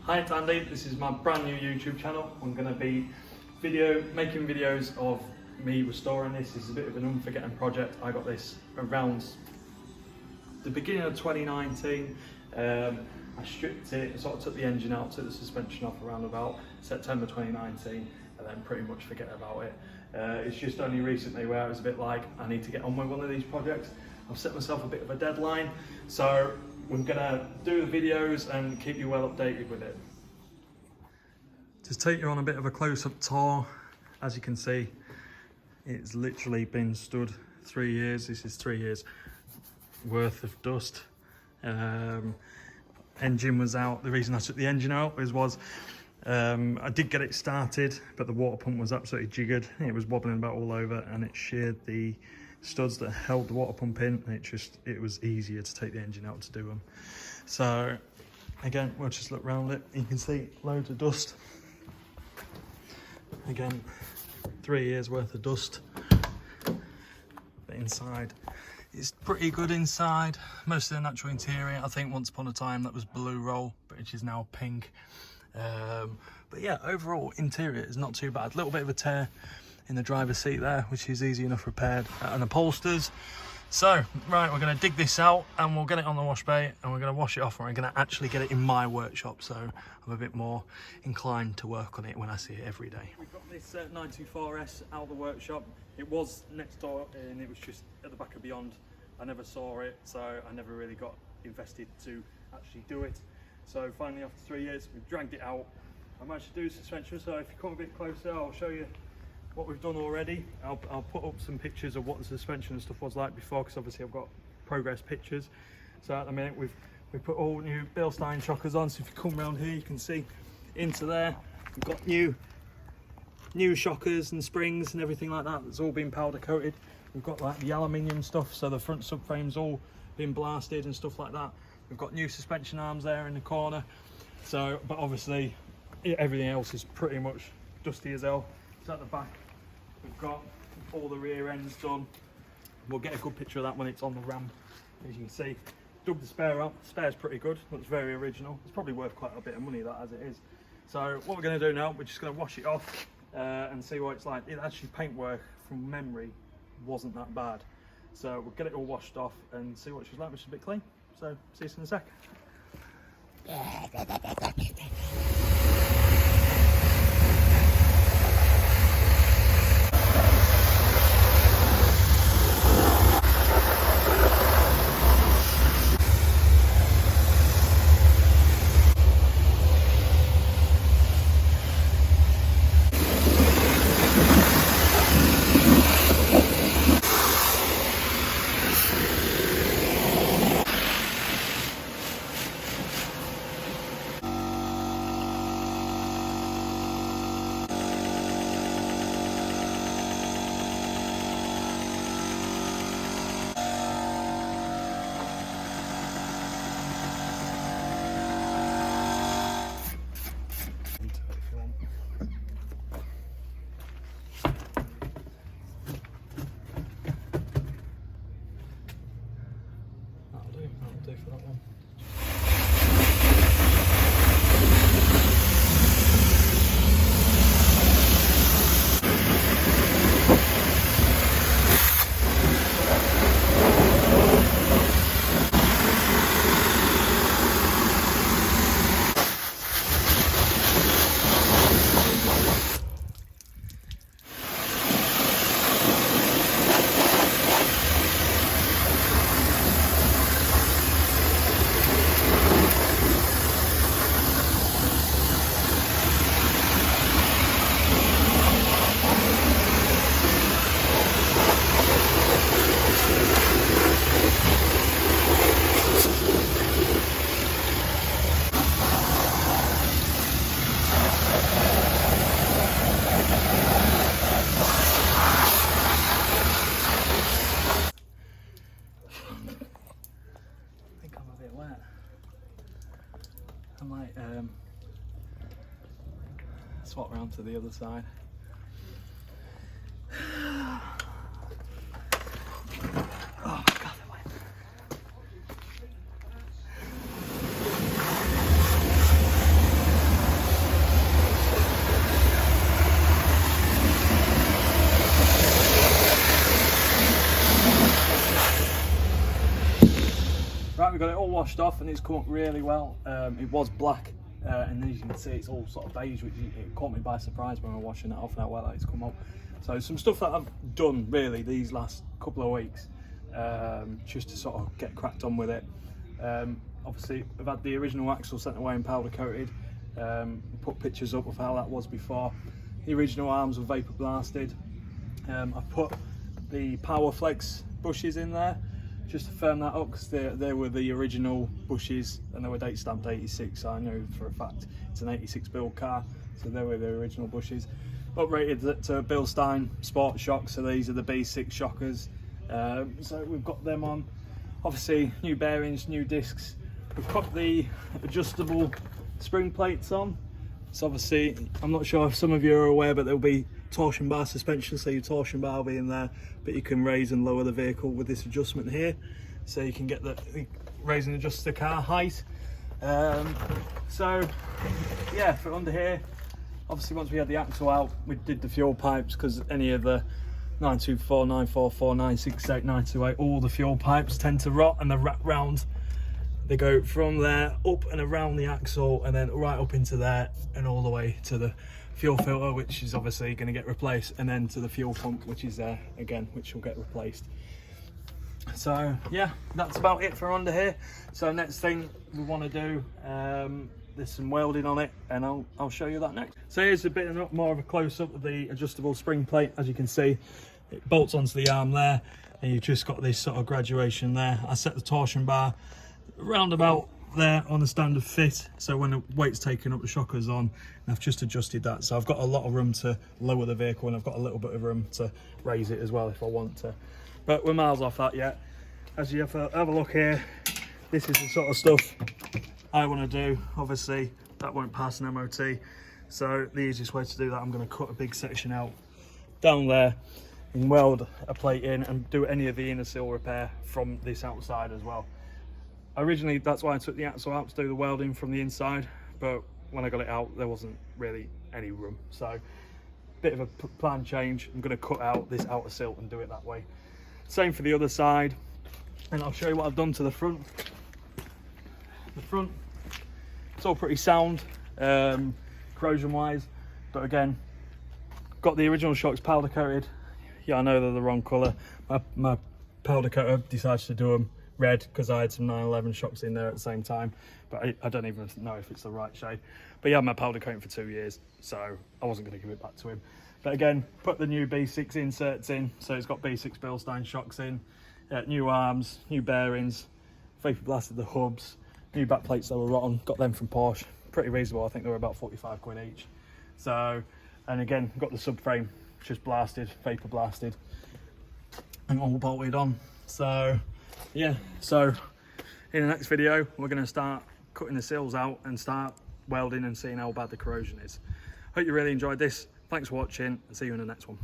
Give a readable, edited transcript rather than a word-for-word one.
Hi, it's Andy. This is my brand new YouTube channel. I'm going to be making videos of me restoring this. This is a bit of an unforgetting project. I got this around the beginning of 2019. I stripped it, sort of took the engine out, took the suspension off around about September 2019, and then pretty much forget about it. It's just only recently where I was a bit like, I need to get on with one of these projects. I've set myself a bit of a deadline, so we're gonna do the videos and keep you well updated with it. Just take you on a bit of a close-up tour. As you can see, it's literally been stood 3 years. This is 3 years worth of dust. Engine was out. The reason I took the engine out was I did get it started, but the water pump was absolutely jiggered. It was wobbling about all over, and it sheared the studs that held the water pump in, and it was easier to take the engine out to do them. So again, we'll just look around it. You can see loads of dust. Again, 3 years worth of dust. But inside, it's pretty good inside. Most of the natural interior, I think once upon a time that was blue roll, but which is now pink. But yeah, overall interior is not too bad. A little bit of a tear in the driver's seat there, which is easy enough repaired, and upholsters. So right, we're going to dig this out and we'll get it on the wash bay and we're going to wash it off, and we're going to actually get it in my workshop, so I'm a bit more inclined to work on it when I see it every day. We've got this 924S out of the workshop. It was next door and it was just at the back of Beyond. I never saw it, so I never really got invested to actually do it. So finally, after 3 years, we've dragged it out. I managed to do suspension, so if you come a bit closer, I'll show you what we've done already. I'll put up some pictures of what the suspension and stuff was like before, because obviously I've got progress pictures. So at the minute we've put all new Bilstein shockers on, so if you come around here you can see into there. We've got new shockers and springs and everything like that. It's all been powder coated. We've got like the aluminium stuff, so the front subframe's all been blasted and stuff like that. We've got new suspension arms there in the corner. So, but obviously everything else is pretty much dusty as hell. So at the back, we've got all the rear ends done. We'll get a good picture of that when it's on the ramp. As you can see, dug the spare up. The spare's pretty good, looks very original. It's probably worth quite a bit of money, that, as it is. So what we're going to do now, we're just going to wash it off and see what it's like. It actually, paintwork from memory wasn't that bad. So we'll get it all washed off and see what she's like, which is a bit clean. So see you in a sec. That'll do for that one. I might swap round to the other side. Oh my God, the wind. we got it all washed off and it's come up really well. It was black, and then you can see it's all sort of beige, which it caught me by surprise when we were washing it off and how well it's come up. So some stuff that I've done really these last couple of weeks, just to sort of get cracked on with it. Obviously I've had the original axle sent away and powder coated, put pictures up of how that was before. The original arms were vapor blasted. I've put the Powerflex bushes in there just to firm that up, because they were the original bushes and they were date stamped 86, so I know for a fact it's an 86 build car, so they were the original bushes. Uprated to Bilstein Sport Shocks, so these are the B6 shockers. So we've got them on. Obviously new bearings, new discs. We've put the adjustable spring plates on. So obviously, I'm not sure if some of you are aware, but there'll be torsion bar suspension, so your torsion bar will be in there, but you can raise and lower the vehicle with this adjustment here. So you can get the raise and adjust the car height. So yeah, for under here, obviously once we had the axle out, we did the fuel pipes, because any of the 924, 944, 968, 928, all the fuel pipes tend to rot and they wrap round. They go from there up and around the axle and then right up into there and all the way to the fuel filter, which is obviously going to get replaced, and then to the fuel pump, which is there again, which will get replaced. So yeah, that's about it for under here. So next thing we want to do, there's some welding on it, and I'll show you that next. So here's a bit more of a close-up of the adjustable spring plate. As you can see, it bolts onto the arm there, and you've just got this sort of graduation there. I set the torsion bar around about there on the standard fit, so when the weight's taken up, the shocker's on, and I've just adjusted that, so I've got a lot of room to lower the vehicle, and I've got a little bit of room to raise it as well if I want to, but we're miles off that yet. As you have a look here, this is the sort of stuff I want to do. Obviously that won't pass an MOT, so the easiest way to do that, I'm going to cut a big section out down there and weld a plate in and do any of the inner seal repair from this outside as well. Originally, that's why I took the axle out, to do the welding from the inside, but when I got it out, there wasn't really any room. So, bit of a plan change. I'm going to cut out this outer sill and do it that way. Same for the other side, and I'll show you what I've done to the front. The front, it's all pretty sound, corrosion-wise, but again, got the original shocks powder coated. Yeah, I know they're the wrong colour. My powder coater decided to do them red because I had some 911 shocks in there at the same time, but I don't even know if it's the right shade. But yeah, my powder coating for 2 years, so I wasn't going to give it back to him. But again, put the new B6 inserts in, so it's got B6 Bilstein shocks in, new arms, new bearings, vapor blasted the hubs, new back plates that were rotten, got them from Porsche, pretty reasonable. I think they were about 45 quid each. So, and again, got the subframe just blasted, vapor blasted, and all bolted on. So yeah, so in the next video we're going to start cutting the seals out and start welding and seeing how bad the corrosion is. Hope you really enjoyed this. Thanks for watching, and see you in the next one.